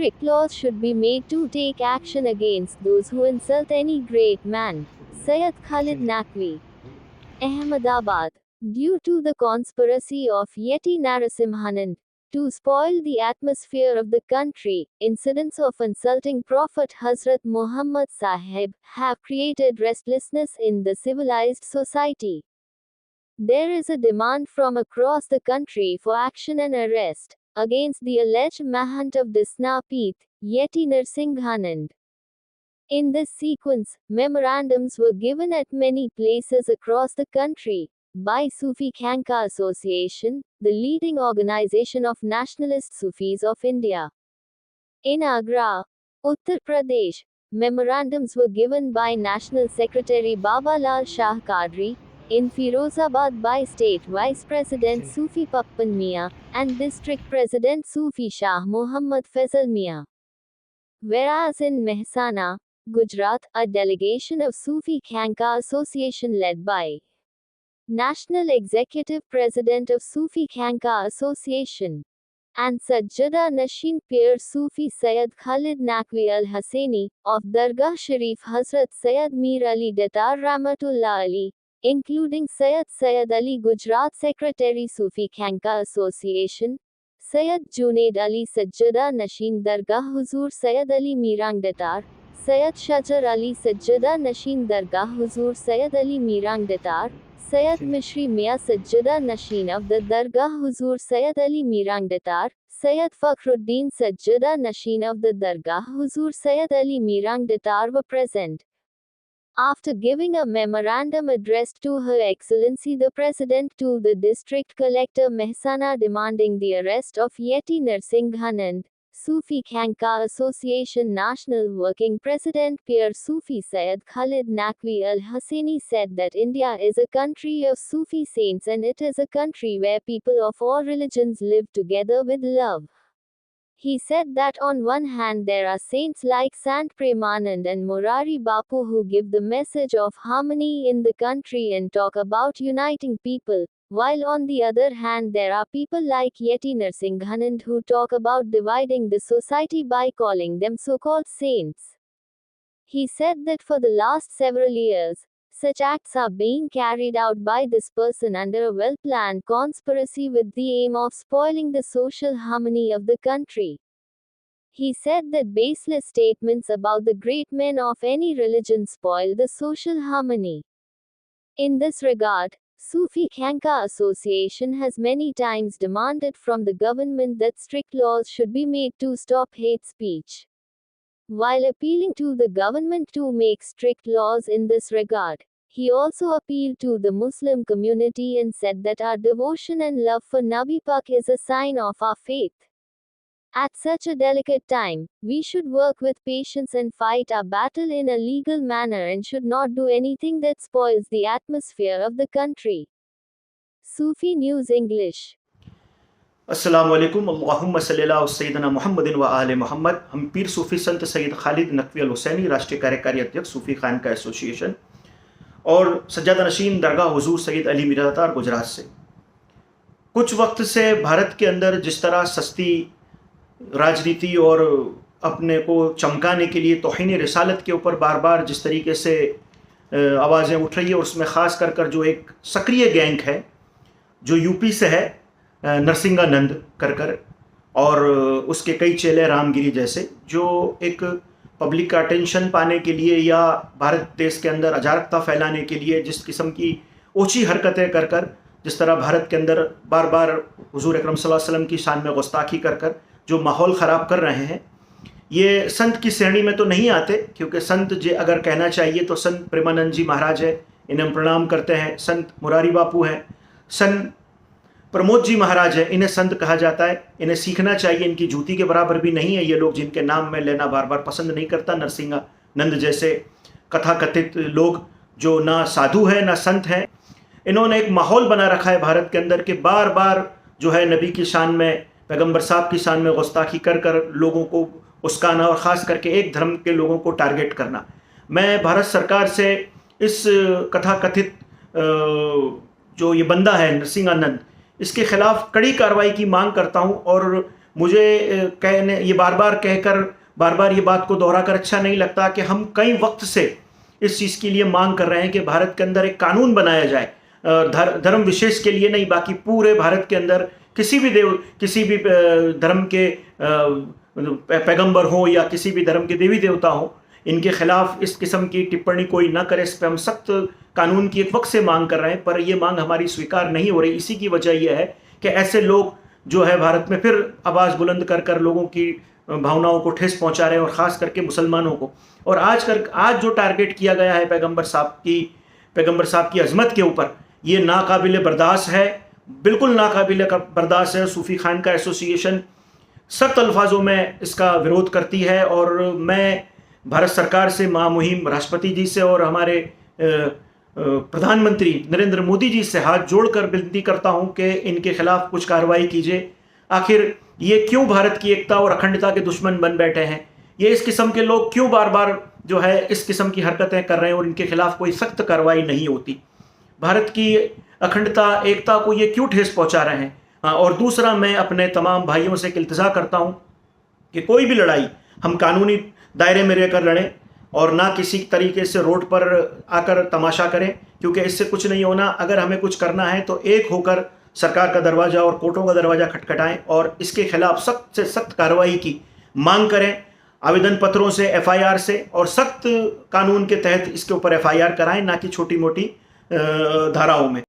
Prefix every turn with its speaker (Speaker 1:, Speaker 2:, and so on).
Speaker 1: strict laws should be made to take action against those who insult any great man. Syed Khalid Naqvi, Ahmedabad. Due to the conspiracy of Yeti Narasimhanand to spoil the atmosphere of the country, incidents of insulting Prophet Hazrat Muhammad Sahib have created restlessness in the civilized society. There is a demand from across the country for action and arrest against the alleged Mahant of Disnapeeth, Yeti Narsinghanand. In this sequence, memorandums were given at many places across the country by Sufi Khanka Association, the leading organization of nationalist Sufis of India. In Agra, Uttar Pradesh, memorandums were given by National Secretary Babalal Shah Qadri, in Firozabad by State Vice President Sufi Pappan Mia, and District President Sufi Shah Muhammad Faisal Mia. Whereas in Mehsana, Gujarat, a delegation of Sufi Khanka Association led by National Executive President of Sufi Khanka Association and Sajjada Nashin Pir Sufi Syed Khalid Naqvi al-Hussaini, of Dargah Sharif Hazrat Syed Mir Ali Datar Rahmatullah Ali, including Syed Ali Gujarat Secretary Sufi Khanka Association, Syed Junaid Ali Sajjada Nashin Dargah Huzur Syed Ali Mirang Datar, Syed Shajar Ali Sajjada Nashin Dargah Huzur Syed Ali Mirang Datar, Syed Mishri Mia Sajjada Nashin of the Dargah Huzur Syed Ali Mirang Datar, Syed Fakhruddin Sajjada Nashin of the Dargah Huzur Syed Ali Mirang Datar were present. After giving a memorandum addressed to Her Excellency the President to the District Collector Mehsana demanding the arrest of Yeti Narsinghanand, Sufi Khanka Association National Working President Pir Sufi Syed Khalid Naqvi al-Hussaini said that India is a country of Sufi saints and it is a country where people of all religions live together with love. He said that on one hand there are saints like Sant Premanand and Morari Bapu who give the message of harmony in the country and talk about uniting people, while on the other hand there are people like Yeti Narsinghanand who talk about dividing the society by calling them so-called saints. He said that for the last several years, such acts are being carried out by this person under a well-planned conspiracy with the aim of spoiling the social harmony of the country. He said that baseless statements about the great men of any religion spoil the social harmony. In this regard, Sufi Khanka Association has many times demanded from the government that strict laws should be made to stop hate speech. While appealing to the government to make strict laws in this regard, he also appealed to the Muslim community and said that our devotion and love for Nabi Pak is a sign of our faith. At such a delicate time, we should work with patience and fight our battle in a legal manner and should not do anything that spoils the atmosphere of the country. Sufi News English.
Speaker 2: अस्सलाम वालेकुम अल्लाहुम्मा सल्ली अला सय्यदना मुहम्मदिन व आले मोहम्मद। हम पीर सूफी संत सैयद खालिद नकवी अल-हुसैनी राष्ट्रीय कार्यकारी अध्यक्ष सूफी खानका एसोसिएशन और सज्जादा नशीन दरगाह हुजूर सैयद अली मीरा दातार गुजरात से कुछ वक्त से भारत के अंदर जिस तरह सस्ती राजनीति और अपने को चमकाने के लिए तौहीन रिसालत के ऊपर बार बार जिस तरीके से आवाज़ें उठ रही है, और उसमें ख़ास कर जो एक सक्रिय गैंग है जो यूपी से है, नरसिंहानंद कर और उसके कई चेले रामगिरी जैसे, जो एक पब्लिक का अटेंशन पाने के लिए या भारत देश के अंदर अराजकता फैलाने के लिए जिस किस्म की ओछी हरकतें कर जिस तरह भारत के अंदर बार बार हुजूर अकरम सल्लल्लाहु अलैहि वसल्लम की शान में गुस्ताखी कर जो माहौल ख़राब कर रहे हैं, ये संत की श्रेणी में तो नहीं आते, क्योंकि संत जे अगर कहना चाहिए तो संत प्रेमानंद जी महाराज है, इन्हें हम प्रणाम करते हैं। संत मुरारी बापू हैं, संत प्रमोद जी महाराज है, इन्हें संत कहा जाता है, इन्हें सीखना चाहिए, इनकी जूती के बराबर भी नहीं है ये लोग जिनके नाम में लेना बार बार पसंद नहीं करता। नरसिंहानंद जैसे कथाकथित लोग जो ना साधु है ना संत हैं, इन्होंने एक माहौल बना रखा है भारत के अंदर कि बार बार जो है नबी की शान में, पैगंबर साहब की शान में गुस्ताखी कर लोगों को उस्काना और ख़ास करके एक धर्म के लोगों को टारगेट करना। मैं भारत सरकार से इस कथाकथित जो ये बंदा है नरसिंहानंद, इसके खिलाफ कड़ी कार्रवाई की मांग करता हूं और मुझे कहने ये बार बार ये बात को दोहराकर अच्छा नहीं लगता कि हम कई वक्त से इस चीज़ के लिए मांग कर रहे हैं कि भारत के अंदर एक कानून बनाया जाए, धर्म विशेष के लिए नहीं, बाकी पूरे भारत के अंदर किसी भी धर्म के पैगंबर हो या किसी भी धर्म के देवी देवता हो, इनके खिलाफ इस किस्म की टिप्पणी कोई ना करे। इस पर हम सख्त कानून की एक वक्त से मांग कर रहे हैं, पर यह मांग हमारी स्वीकार नहीं हो रही। इसी की वजह यह है कि ऐसे लोग जो है भारत में फिर आवाज़ बुलंद कर लोगों की भावनाओं को ठेस पहुंचा रहे हैं, और ख़ास करके मुसलमानों को। और आज जो टारगेट किया गया है पैगंबर साहब की अजमत के ऊपर, ये नाकाबिल बर्दाश्त है, बिल्कुल नाकाबिल बर्दाश्त है। सूफ़ी खान का एसोसिएशन सख्त अल्फाजों में इसका विरोध करती है, और मैं भारत सरकार से, महामहिम राष्ट्रपति जी से और हमारे प्रधानमंत्री नरेंद्र मोदी जी से हाथ जोड़कर विनती करता हूं कि इनके खिलाफ कुछ कार्रवाई कीजिए। आखिर ये क्यों भारत की एकता और अखंडता के दुश्मन बन बैठे हैं? ये इस किस्म के लोग क्यों बार बार जो है इस किस्म की हरकतें कर रहे हैं और इनके खिलाफ कोई सख्त कार्रवाई नहीं होती? भारत की अखंडता, एकता को ये क्यों ठेस पहुंचा रहे हैं? और दूसरा, मैं अपने तमाम भाइयों से इल्तिजा करता हूं कि कोई भी लड़ाई हम कानूनी दायरे में रहकर लड़ें, और ना किसी तरीके से रोड पर आकर तमाशा करें, क्योंकि इससे कुछ नहीं होना। अगर हमें कुछ करना है तो एक होकर सरकार का दरवाज़ा और कोर्टों का दरवाज़ा खटखटाएं और इसके खिलाफ सख्त से सख्त कार्रवाई की मांग करें, आवेदन पत्रों से, FIR से, और सख्त कानून के तहत इसके ऊपर FIR कराएं, ना कि छोटी मोटी धाराओं में।